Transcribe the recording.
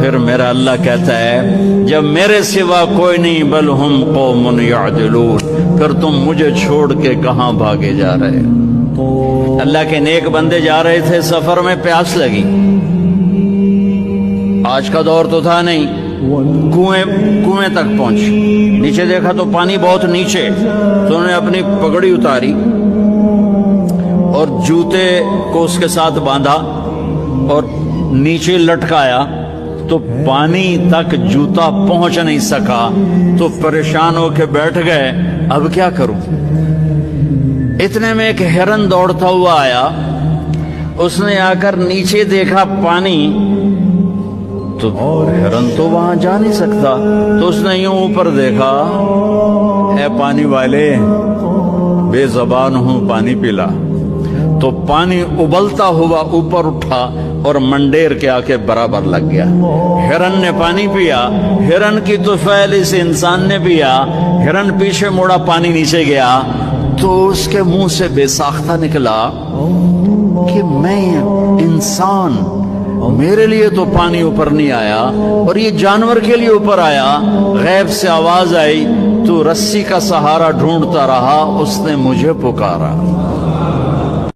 پھر میرا اللہ کہتا ہے جب میرے سوا کوئی نہیں بل ہم قوم یعدلون، پھر تم مجھے چھوڑ کے کہاں بھاگے جا رہے؟ اللہ کے نیک بندے جا رہے تھے سفر میں، پیاس لگی، آج کا دور تو تھا نہیں، کنویں تک پہنچ، نیچے دیکھا تو پانی بہت نیچے، تو انہوں نے اپنی پگڑی اتاری اور جوتے کو اس کے ساتھ باندھا اور نیچے لٹکایا، تو پانی تک جوتا پہنچ نہیں سکا، تو پریشان ہو کے بیٹھ گئے اب کیا کروں؟ اتنے میں ایک ہرن دوڑتا ہوا آیا، اس نے آ کر نیچے دیکھا پانی، تو ہرن تو وہاں جا نہیں سکتا، تو اس نے یوں اوپر دیکھا، اے پانی والے بے زبان ہوں پانی پلا، تو پانی ابلتا ہوا اوپر اٹھا اور منڈیر کے آ کے برابر لگ گیا۔ ہرن نے پانی پیا، ہرن کی طفیل اس انسان نے پیا، ہرن پیچھے موڑا، پانی نیچے گیا، تو اس کے منہ سے بے ساختہ نکلا کہ میں انسان، میرے لیے تو پانی اوپر نہیں آیا اور یہ جانور کے لیے اوپر آیا۔ غیب سے آواز آئی، تو رسی کا سہارا ڈھونڈتا رہا، اس نے مجھے پکارا۔